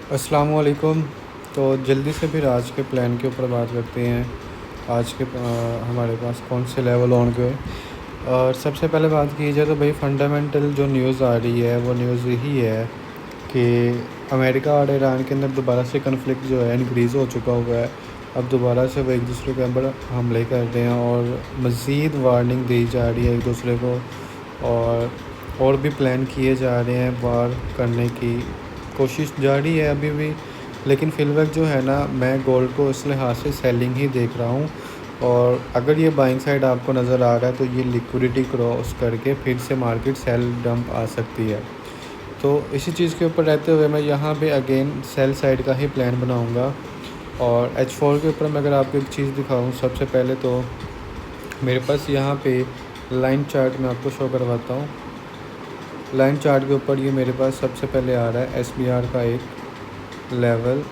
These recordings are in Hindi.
अस्सलाम वालेकुम। तो जल्दी से फिर आज के प्लान के ऊपर बात करते हैं। आज के हमारे पास कौन से लेवल ऑन गए। और सबसे पहले बात की जाए तो भाई फंडामेंटल जो न्यूज़ आ रही है वो न्यूज़ यही है कि अमेरिका और ईरान के अंदर दोबारा से कन्फ्लिक्ट जो है इंक्रीज़ हो चुका हुआ है। अब दोबारा से वो एक दूसरे के ऊपर हमले कर रहे हैं और मज़ीद वार्निंग दी जा रही है एक दूसरे को। और भी प्लान किए जा रहे हैं वार करने की कोशिश जारी है अभी भी। लेकिन फ़िलहाल जो है ना, मैं गोल्ड को इस लिहाज से सेलिंग ही देख रहा हूँ। और अगर ये बाइंग साइड आपको नज़र आ रहा है तो ये लिक्विडिटी क्रॉस करके फिर से मार्केट सेल डंप आ सकती है। तो इसी चीज़ के ऊपर रहते हुए मैं यहाँ पे अगेन सेल साइड का ही प्लान बनाऊँगा। और H4 के ऊपर मैं अगर आपको एक चीज़ दिखाऊँ, सबसे पहले तो मेरे पास यहाँ पे लाइन चार्ट मैं आपको शो करवाता हूँ। लाइन चार्ट के ऊपर ये मेरे पास सबसे पहले आ रहा है SBR का एक लेवल।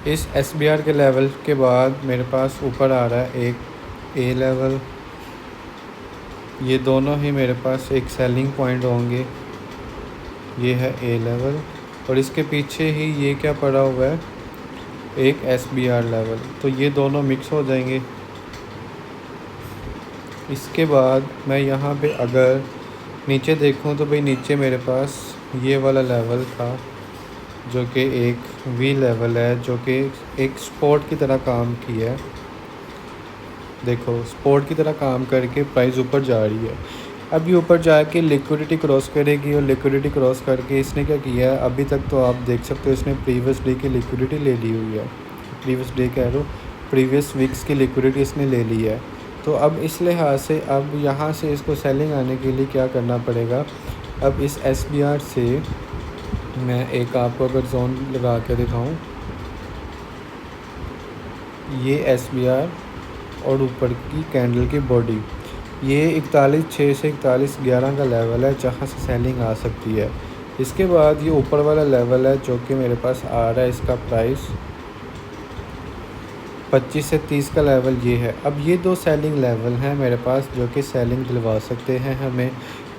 इस SBR के लेवल के बाद मेरे पास ऊपर आ रहा है एक A लेवल। ये दोनों ही मेरे पास एक सेलिंग पॉइंट होंगे। ये है A लेवल और इसके पीछे ही ये क्या पड़ा हुआ है, एक SBR लेवल। तो ये दोनों मिक्स हो जाएंगे। इसके बाद मैं यहाँ पे अगर नीचे देखूँ तो भाई नीचे मेरे पास ये वाला लेवल था जो कि एक V लेवल है, जो कि एक सपोर्ट की तरह काम किया है। देखो सपोर्ट की तरह काम करके प्राइस ऊपर जा रही है। अब ये ऊपर जाके लिक्विडिटी क्रॉस करेगी और लिक्विडिटी क्रॉस करके इसने क्या किया है, अभी तक तो आप देख सकते हो इसने प्रीवियस डे की लिक्विडिटी ले ली हुई है। प्रीवियस डे कह रहा हूँ, प्रीवियस वीक्स की लिक्विडिटी इसने ले ली है। तो अब इस लिहाज से अब यहाँ से इसको सेलिंग आने के लिए क्या करना पड़ेगा। अब इस SBR से मैं एक आपको अगर जोन लगा के दिखाऊँ, ये SBR और ऊपर की कैंडल की बॉडी, ये 41.6 से 41.11 का लेवल है जहाँ से सेलिंग आ सकती है। इसके बाद ये ऊपर वाला लेवल है जो कि मेरे पास आ रहा है, इसका प्राइस 25 से 30 का लेवल ये है। अब ये दो सेलिंग लेवल हैं मेरे पास जो कि सेलिंग दिलवा सकते हैं हमें।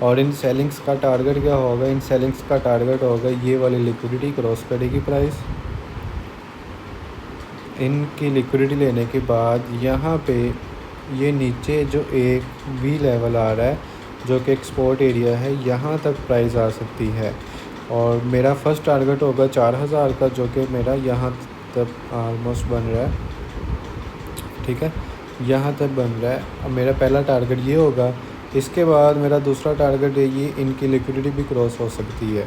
और इन सेलिंग्स का टारगेट क्या होगा, इन सेलिंग्स का टारगेट होगा ये वाली लिक्विडिटी क्रॉस करेगी प्राइस। इनकी लिक्विडिटी लेने के बाद यहाँ पे ये नीचे जो एक V लेवल आ रहा है जो कि एक्सपोर्ट एरिया है, यहाँ तक प्राइस आ सकती है। और मेरा फर्स्ट टारगेट होगा 4000 का जो कि मेरा यहाँ तक ऑलमोस्ट बन रहा है। ठीक है, यहाँ तक बन रहा है। अब मेरा पहला टारगेट ये होगा। इसके बाद मेरा दूसरा टारगेट है ये इनकी लिक्विडिटी भी क्रॉस हो सकती है।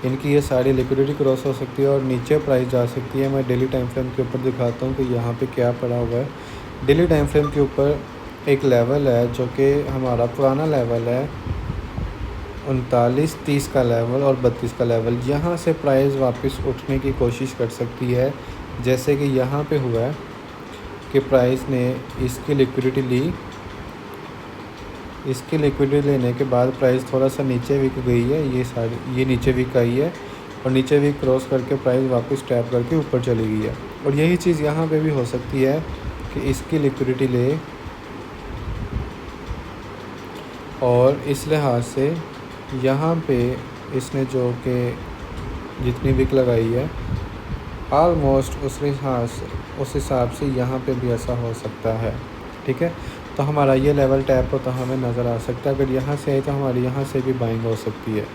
इनकी ये सारी लिक्विडिटी क्रॉस हो सकती है और नीचे प्राइस जा सकती है। मैं डेली टाइम फ्रेम के ऊपर दिखाता हूँ कि यहाँ पे क्या पड़ा हुआ है। डेली टाइम फ्रेम के ऊपर एक लेवल है जो कि हमारा पुराना लेवल है, 39.30 का लेवल और 32 का लेवल। यहाँ से प्राइस वापस उठने की कोशिश कर सकती है, जैसे कि यहाँ पे हुआ है कि प्राइस ने इसकी लिक्विडिटी ली। इसकी लिक्विडिटी लेने के बाद प्राइस थोड़ा सा नीचे विक गई है, ये नीचे विक आई है और नीचे विक क्रॉस करके प्राइस वापस टैप करके ऊपर चली गई है। और यही चीज़ यहाँ पे भी हो सकती है कि इसकी लिक्विडिटी ले और इस लिहाज से यहाँ पे इसने जो कि जितनी विक लगाई है ऑलमोस्ट उस हिसाब से यहाँ पे भी ऐसा हो सकता है। ठीक है, तो हमारा ये लेवल टैप होता हमें नज़र आ सकता है। अगर यहाँ से आए तो हमारी यहाँ से भी बाइंग हो सकती है।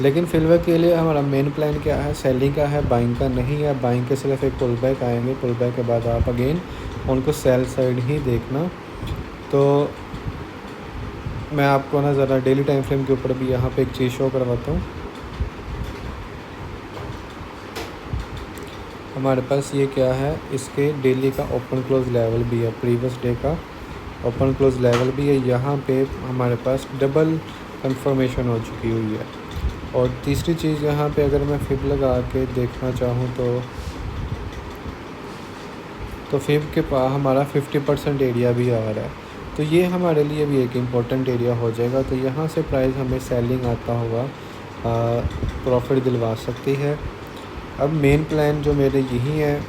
लेकिन फ़िलहाल के लिए हमारा मेन प्लान क्या है, सेलिंग का है, बाइंग का नहीं है। बाइंग के सिर्फ एक पुल बैक आएंगे, पुल बैक के बाद आप अगेन उनको सेल साइड ही देखना। तो मैं आपको ना ज़रा डेली टाइम फ्रेम के ऊपर भी यहाँ पे एक चीज़ शो करवाता हूँ। हमारे पास ये क्या है, इसके डेली का ओपन क्लोज लेवल भी है, प्रीवियस डे का ओपन क्लोज लेवल भी है। यहाँ पे हमारे पास डबल कंफर्मेशन हो चुकी हुई है। और तीसरी चीज़ यहाँ पे अगर मैं फिब लगा के देखना चाहूँ तो फिब के पास हमारा 50% एरिया भी आ रहा है। तो ये हमारे लिए भी एक इम्पोर्टेंट एरिया हो जाएगा। तो यहाँ से प्राइस हमें सेलिंग आता हुआ प्रॉफिट दिलवा सकती है। अब मेन प्लान जो मेरे यही है।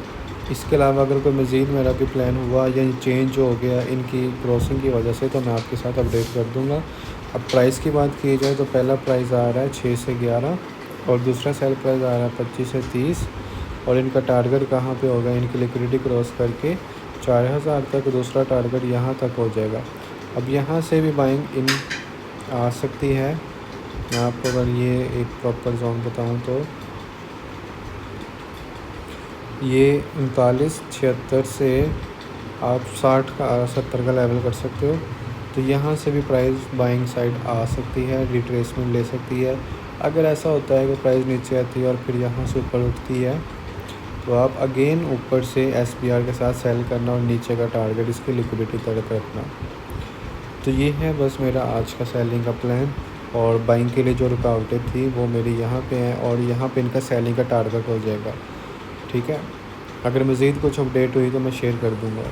इसके अलावा अगर कोई मज़ीद मेरा कोई प्लान हुआ या चेंज हो गया इनकी क्रॉसिंग की वजह से तो मैं आपके साथ अपडेट कर दूंगा। अब प्राइस की बात की जाए तो पहला प्राइस आ रहा है 6 से 11 और दूसरा सेल प्राइस आ रहा है 25 से 30 और इनका टारगेट कहाँ पे होगा, इनकी लिक्विडिटी क्रॉस करके 4000 तक दूसरा टारगेट यहाँ तक हो जाएगा। अब यहाँ से भी बाइंग इन आ सकती है। मैं आपको अगर ये एक प्रॉपर जोन बताऊँ तो ये 39-76 से आप 60 का 70 का लेवल कर सकते हो। तो यहाँ से भी प्राइस बाइंग साइड आ सकती है, रिट्रेसमेंट ले सकती है। अगर ऐसा होता है कि प्राइस नीचे आती है और फिर यहाँ से ऊपर उठती है तो आप अगेन ऊपर से SPR के साथ सेल करना और नीचे का टारगेट इसकी लिक्विडिटी तक रखना। तो ये है बस मेरा आज का सेलिंग का प्लान। और बाइंग के लिए जो रुकावटें थी वो मेरी यहाँ पे हैं और यहाँ पे इनका सेलिंग का टारगेट हो जाएगा। ठीक है, अगर मज़ीद कुछ अपडेट हुई तो मैं शेयर कर दूँगा।